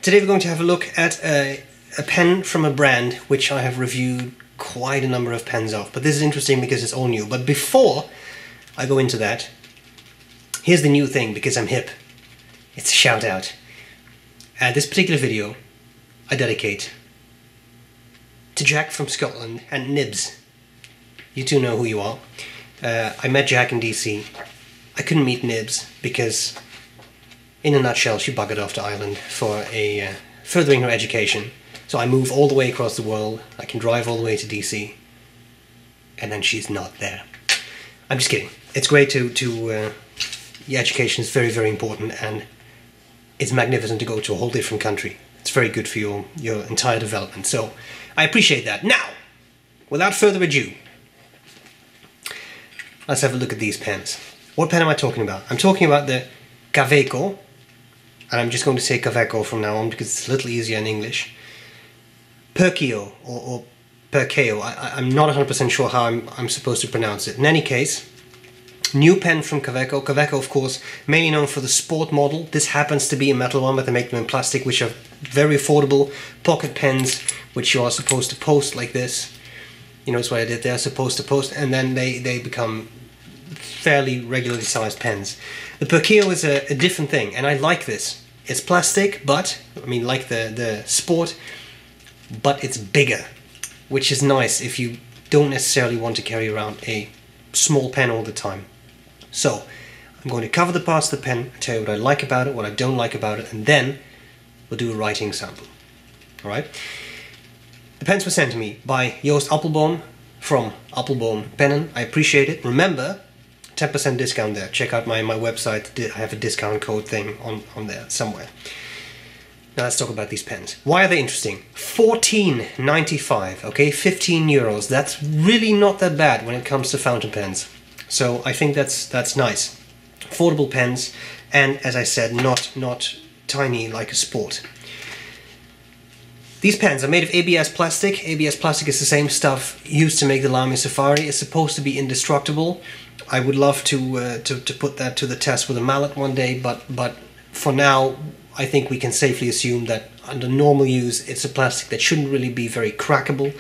Today we're going to have a look at a pen from a brand which I have reviewed quite a number of pens of, but this is interesting because it's all new. But before I go into that, here's the new thing because I'm hip. It's a shout out. This particular video I dedicate to Jack from Scotland and Nibs. You two know who you are. I met Jack in DC. I couldn't meet Nibs because, in a nutshell, she buggered off to Ireland for furthering her education. So I move all the way across the world. I can drive all the way to DC, and then she's not there. I'm just kidding. It's great the education is very, very important, and it's magnificent to go to a whole different country. It's very good for your entire development. So I appreciate that. Now, without further ado, let's have a look at these pens. What pen am I talking about? I'm talking about the Kaweco, and I'm just going to say Kaweco from now on because it's a little easier in English. Perkeo or Perkeo. I'm not 100% sure how I'm supposed to pronounce it. In any case, new pen from Kaweco. Kaweco, of course, mainly known for the sport model. This happens to be a metal one, but they make them in plastic, which are very affordable pocket pens, which you are supposed to post like this. You notice what I did there? Supposed to post, and then they become fairly regularly sized pens. The Perkeo is a different thing, and I like this. It's plastic, but, I mean, like the sport, but it's bigger, which is nice if you don't necessarily want to carry around a small pen all the time. So, I'm going to cover the parts of the pen, tell you what I like about it, what I don't like about it, and then we'll do a writing sample. Alright? The pens were sent to me by Joost Appelboom from Appelboom Pennen. I appreciate it. Remember, 10% discount there. Check out my website. I have a discount code thing on there somewhere. Now let's talk about these pens. Why are they interesting? $14.95, okay, 15 euros. That's really not that bad when it comes to fountain pens. So I think that's nice. Affordable pens, and as I said, not tiny like a sport. These pens are made of ABS plastic. ABS plastic is the same stuff used to make the Lamy Safari. It's supposed to be indestructible. I would love to put that to the test with a mallet one day, but for now, I think we can safely assume that under normal use, it's a plastic that shouldn't really be very crackable.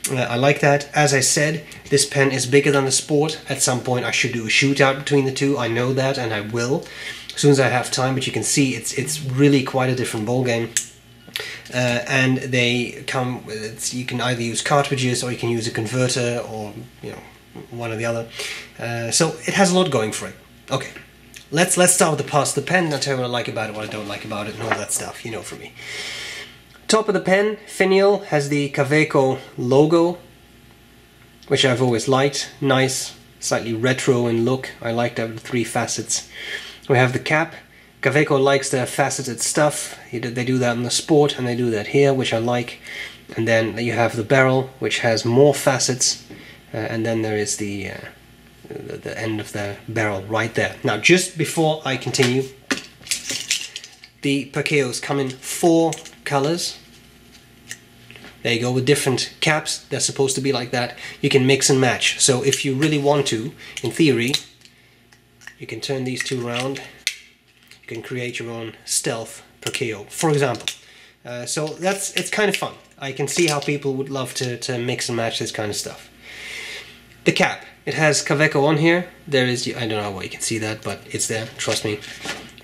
I like that. As I said, this pen is bigger than the Sport. At some point, I should do a shootout between the two. I know that, and I will, as soon as I have time. But you can see it's really quite a different ballgame. And they come with, you can either use cartridges or you can use a converter, or one or the other. So it has a lot going for it. Okay. Let's start with the parts of the pen, and I'll tell you what I like about it, what I don't like about it, and all that stuff, you know from me. Top of the pen, finial, has the Kaweco logo, which I've always liked. Nice, slightly retro in look. I like that with the 3 facets. We have the cap. Kaweco likes their faceted stuff. They do that in the Sport, and they do that here, which I like. And then you have the barrel, which has more facets, and then there is the end of the barrel right there. Now, just before I continue, the Perkeos come in 4 colors. There you go, with different caps. They're supposed to be like that. You can mix and match. So if you really want to, in theory, you can turn these 2 around. You can create your own stealth Perkeo, for example. So it's kind of fun. I can see how people would love to mix and match this kind of stuff. The cap. It has Kaweco on here. There is, I don't know why you can see that, but it's there, trust me.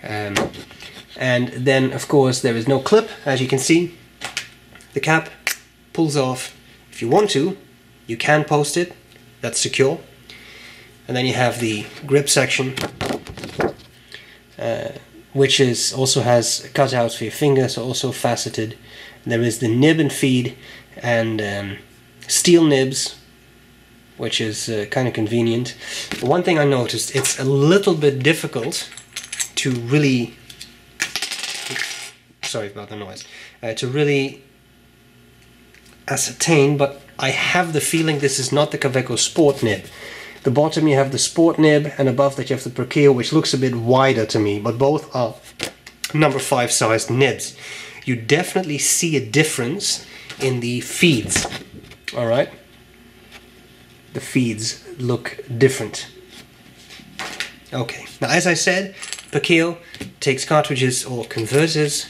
And then, of course, there is no clip, as you can see. The cap pulls off. If you want to, you can post it. That's secure. And then you have the grip section, which also has cutouts for your fingers, so also faceted. And there is the nib and feed, and steel nibs, which is kind of convenient. But one thing I noticed, it's a little bit difficult to really, sorry about the noise, to really ascertain, but I have the feeling this is not the Kaweco Sport nib. The bottom you have the Sport nib, and above that you have the Perkeo, which looks a bit wider to me, but both are number 5 sized nibs. You definitely see a difference in the feeds, alright? The feeds look different. Okay, now as I said, Perkeo takes cartridges or converters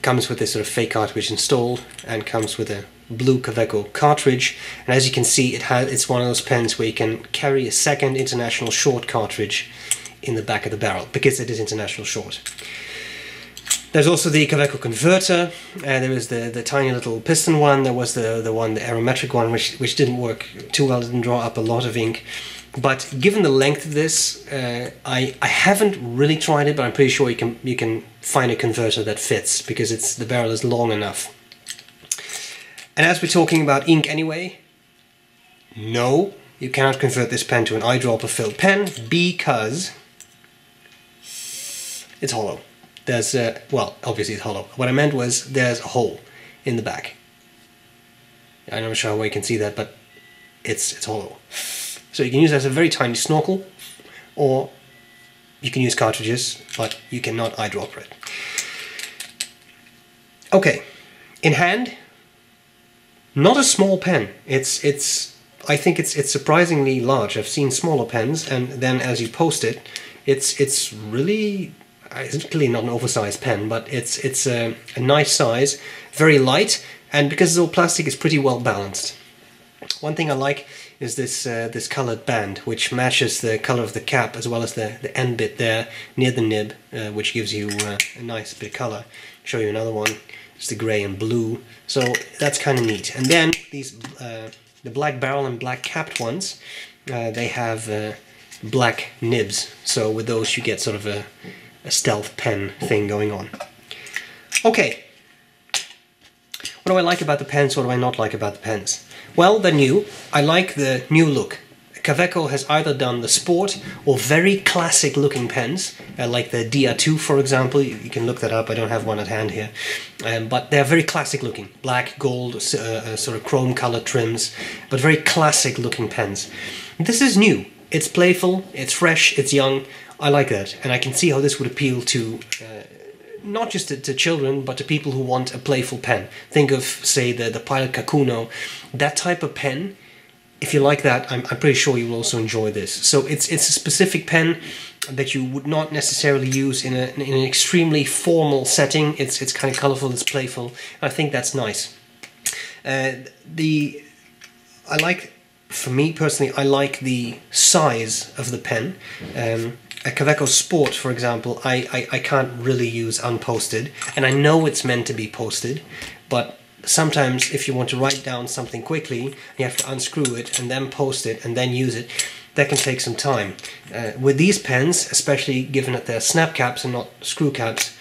comes with this sort of fake cartridge installed, and comes with a blue Kaweco cartridge. And as you can see, it's one of those pens where you can carry a second international short cartridge in the back of the barrel, because it is international short. There's also the Kaweco converter. There is the tiny little piston one. There was the aerometric one, which didn't work too well. It didn't draw up a lot of ink. But given the length of this, I haven't really tried it, but I'm pretty sure you can find a converter that fits, because the barrel is long enough. And as we're talking about ink anyway, no, you cannot convert this pen to an eyedropper filled pen, because it's hollow. There's, well, obviously it's hollow. What I meant was there's a hole in the back. I'm not sure how well you can see that, but it's hollow. So you can use it as a very tiny snorkel, or you can use cartridges, but you cannot eyedropper it. Okay, in hand, not a small pen. I think it's surprisingly large. I've seen smaller pens, and then as you post it, it's really, it's clearly not an oversized pen, but it's a nice size, very light, and because it's all plastic, it's pretty well balanced. One thing I like is this colored band, which matches the color of the cap as well as the end bit there near the nib, which gives you a nice bit of color. I'll show you another one. It's the gray and blue, so that's kind of neat. And then these the black barrel and black capped ones, they have black nibs. So with those you get sort of a stealth pen thing going on. Okay, what do I like about the pens? What do I not like about the pens? Well, they're new. I like the new look. Kaweco has either done the sport or very classic looking pens, like the DR2 for example. You can look that up, I don't have one at hand here. But they're very classic looking. Black, gold, sort of chrome colored trims, but very classic looking pens. This is new. It's playful, it's fresh, it's young. I like that, and I can see how this would appeal to not just to children, but to people who want a playful pen. Think of, say, the Pilot Kakuno. That type of pen, if you like that, I'm pretty sure you will also enjoy this. So it's a specific pen that you would not necessarily use in an extremely formal setting. It's kind of colorful, it's playful. I think that's nice. For me personally, I like the size of the pen. A Kaweco Sport, for example, I can't really use unposted, and I know it's meant to be posted, but sometimes if you want to write down something quickly, you have to unscrew it and then post it and then use it. That can take some time. With these pens, especially given that they're snap caps and not screw caps,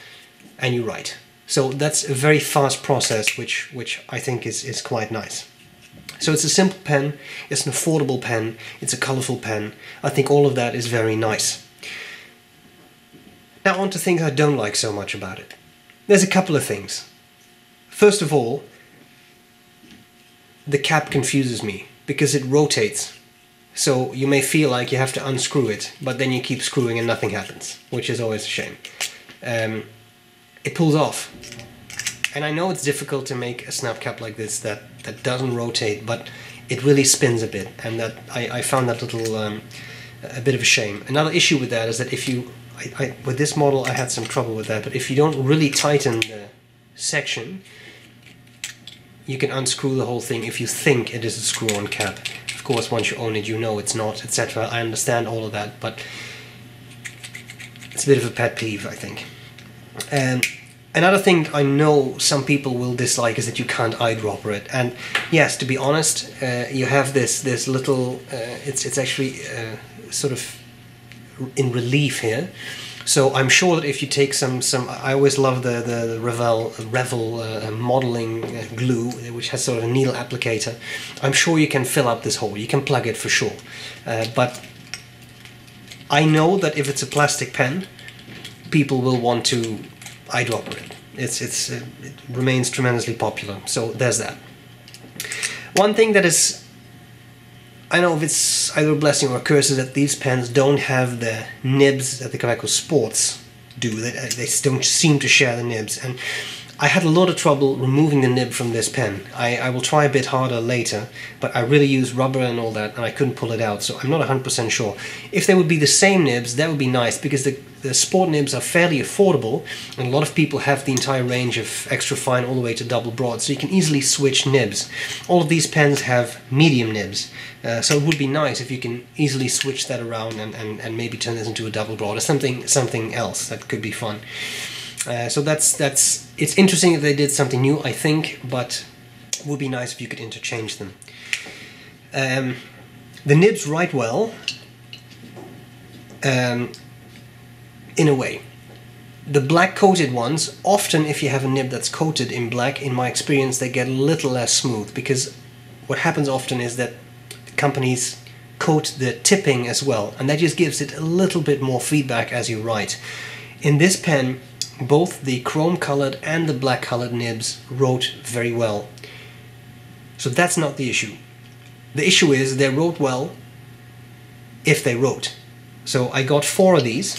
and you write. So that's a very fast process, which I think is quite nice. So it's a simple pen, it's an affordable pen, it's a colorful pen. I think all of that is very nice. Now on to things I don't like so much about it. There's a couple of things. First of all, the cap confuses me because it rotates. So you may feel like you have to unscrew it, but then you keep screwing and nothing happens, which is always a shame. It pulls off. And I know it's difficult to make a snap cap like this that doesn't rotate, but it really spins a bit, and that I found that little a bit of a shame. Another issue with that is that if you with this model I had some trouble with that, but if you don't really tighten the section, you can unscrew the whole thing if you think it is a screw-on cap. Of course, once you own it, you know it's not, etc. I understand all of that, but it's a bit of a pet peeve, I think. And another thing I know some people will dislike is that you can't eyedropper it. And yes, to be honest, you have this little, it's actually sort of in relief here. So I'm sure that if you take some I always love the Revel modeling glue, which has sort of a needle applicator. I'm sure you can fill up this hole. You can plug it for sure. But I know that if it's a plastic pen, people will want to eyedropper it. It remains tremendously popular. So there's that. One thing that is, I don't know if it's either a blessing or a curse, is that these pens don't have the nibs that the Kaweco Sports do. They don't seem to share the nibs, and I had a lot of trouble removing the nib from this pen. I will try a bit harder later, but I really used rubber and all that, and I couldn't pull it out, so I'm not 100% sure. If they would be the same nibs, that would be nice, because the sport nibs are fairly affordable, and a lot of people have the entire range of extra fine all the way to double broad, so you can easily switch nibs. All of these pens have medium nibs, so it would be nice if you can easily switch that around and maybe turn this into a double broad or something else. That could be fun. So it's interesting that they did something new, I think, but it would be nice if you could interchange them. The nibs write well, in a way. The black coated ones, often if you have a nib that's coated in black, in my experience they get a little less smooth, because what happens often is that companies coat the tipping as well, and that just gives it a little bit more feedback as you write. In this pen, both the chrome colored and the black colored nibs wrote very well. So that's not the issue. The issue is they wrote well if they wrote. So I got 4 of these.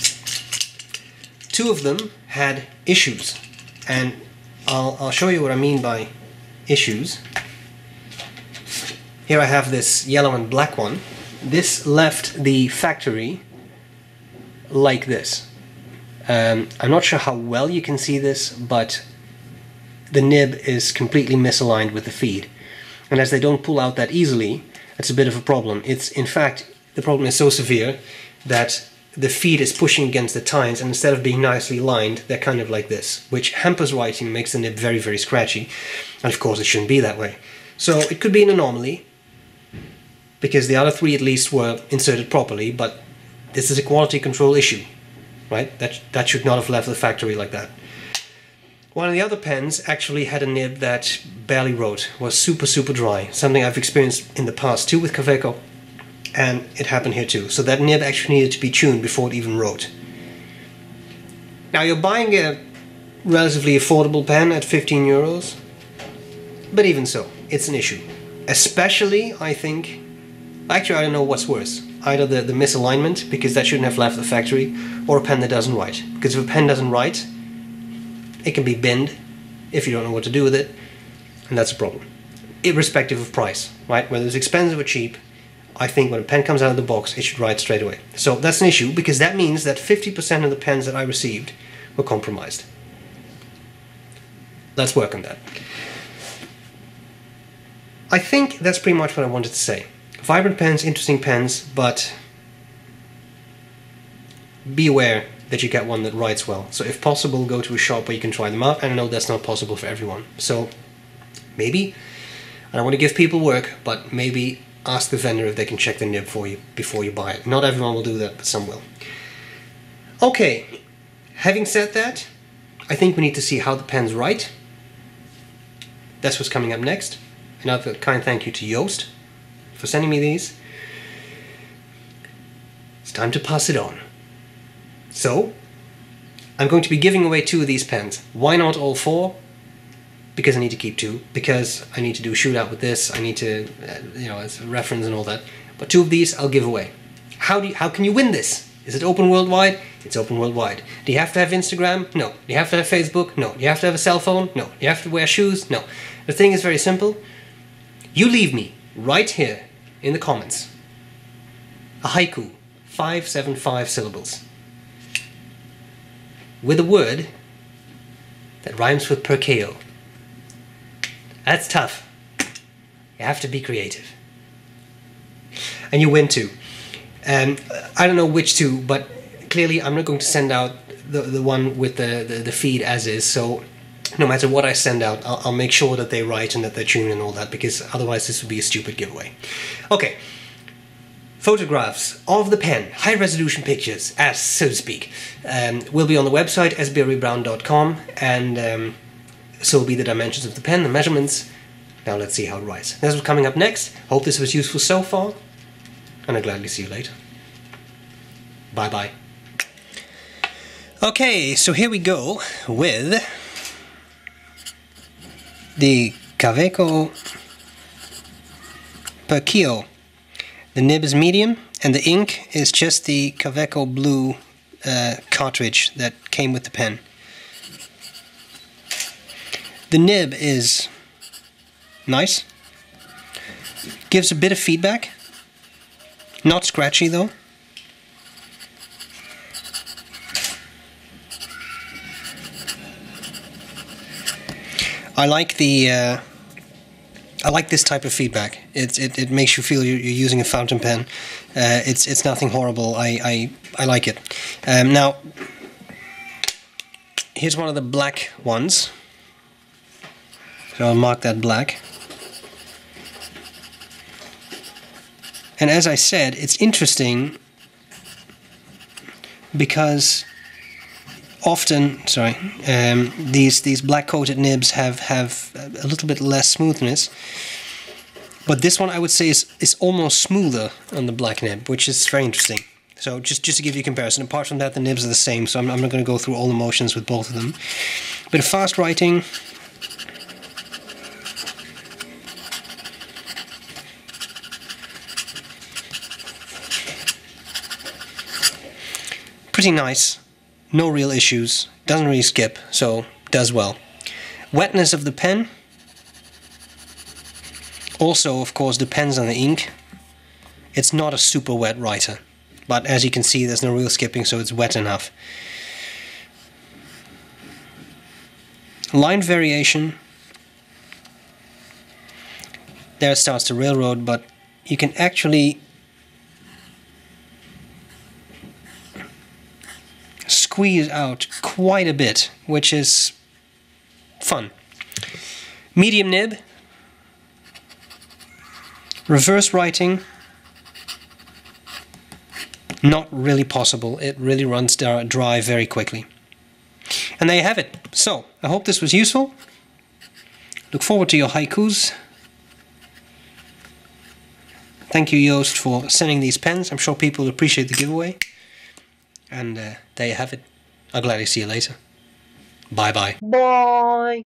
2 of them had issues, and I'll show you what I mean by issues. Here I have this yellow and black one. This left the factory like this. I'm not sure how well you can see this, but the nib is completely misaligned with the feed. And as they don't pull out that easily, it's a bit of a problem. In fact, the problem is so severe that the feed is pushing against the tines, and instead of being nicely lined, they're kind of like this, which hampers writing, makes the nib very, very scratchy. And of course it shouldn't be that way. So it could be an anomaly, because the other 3 at least were inserted properly, but this is a quality control issue. Right? That should not have left the factory like that. One of the other pens actually had a nib that barely wrote, was super, super dry. Something I've experienced in the past too with Kaweco, and it happened here too. So that nib actually needed to be tuned before it even wrote. Now you're buying a relatively affordable pen at 15 euros, but even so, it's an issue. Especially, I think, actually I don't know what's worse. Either the misalignment, because that shouldn't have left the factory, or a pen that doesn't write. Because if a pen doesn't write, it can be binned if you don't know what to do with it, and that's a problem. Irrespective of price, right? Whether it's expensive or cheap, I think when a pen comes out of the box, it should write straight away. So that's an issue, because that means that 50% of the pens that I received were compromised. Let's work on that. I think that's pretty much what I wanted to say. Vibrant pens, interesting pens, but be aware that you get one that writes well. So if possible, go to a shop where you can try them out. And I know that's not possible for everyone. So maybe, I don't want to give people work, but maybe ask the vendor if they can check the nib for you before you buy it. Not everyone will do that, but some will. Okay, having said that, I think we need to see how the pens write. That's what's coming up next. Another kind thank you to Joost for sending me these. It's time to pass it on. So, I'm going to be giving away 2 of these pens. Why not all 4? Because I need to keep 2. Because I need to do a shootout with this. I need to, as a reference and all that. But 2 of these I'll give away. How can you win this? Is it open worldwide? It's open worldwide. Do you have to have Instagram? No. Do you have to have Facebook? No. Do you have to have a cell phone? No. Do you have to wear shoes? No. The thing is very simple. You leave me right here in the comments a haiku, 575 syllables, with a word that rhymes with Perkeo. That's tough. You have to be creative. And you win 2. I don't know which 2, but clearly I'm not going to send out the one with the feed as is, so no matter what I send out, I'll make sure that they write and that they're tuned and all that, because otherwise this would be a stupid giveaway. Okay, photographs of the pen, high-resolution pictures, as so to speak, will be on the website sbrebrown.com, and so will be the dimensions of the pen, the measurements. Now let's see how it writes. That's what's coming up next. Hope this was useful so far, and I'll gladly see you later. Bye-bye. Okay, so here we go with the Kaweco Perkeo. The nib is medium, and the ink is just the Kaweco blue cartridge that came with the pen. The nib is nice. Gives a bit of feedback. Not scratchy though. I like the I like this type of feedback. It makes you feel you're using a fountain pen. It's nothing horrible. I like it. Now, here's one of the black ones. So I'll mark that black. And as I said, it's interesting because often, these black coated nibs have a little bit less smoothness, but this one I would say is almost smoother on the black nib, which is very interesting. So just to give you a comparison, apart from that the nibs are the same, so I'm not going to go through all the motions with both of them. Bit of fast writing. Pretty nice. No real issues, doesn't really skip, so does well. Wetness of the pen also, of course, depends on the ink. It's not a super wet writer, but as you can see, there's no real skipping, so it's wet enough. Line variation. There it starts to railroad, but you can actually squeeze out quite a bit, which is fun. Medium nib. Reverse writing. Not really possible. It really runs dry very quickly. And there you have it. So, I hope this was useful. Look forward to your haikus. Thank you, Joost, for sending these pens. I'm sure people appreciate the giveaway. And there you have it. I'll gladly see you later. Bye-bye. Bye!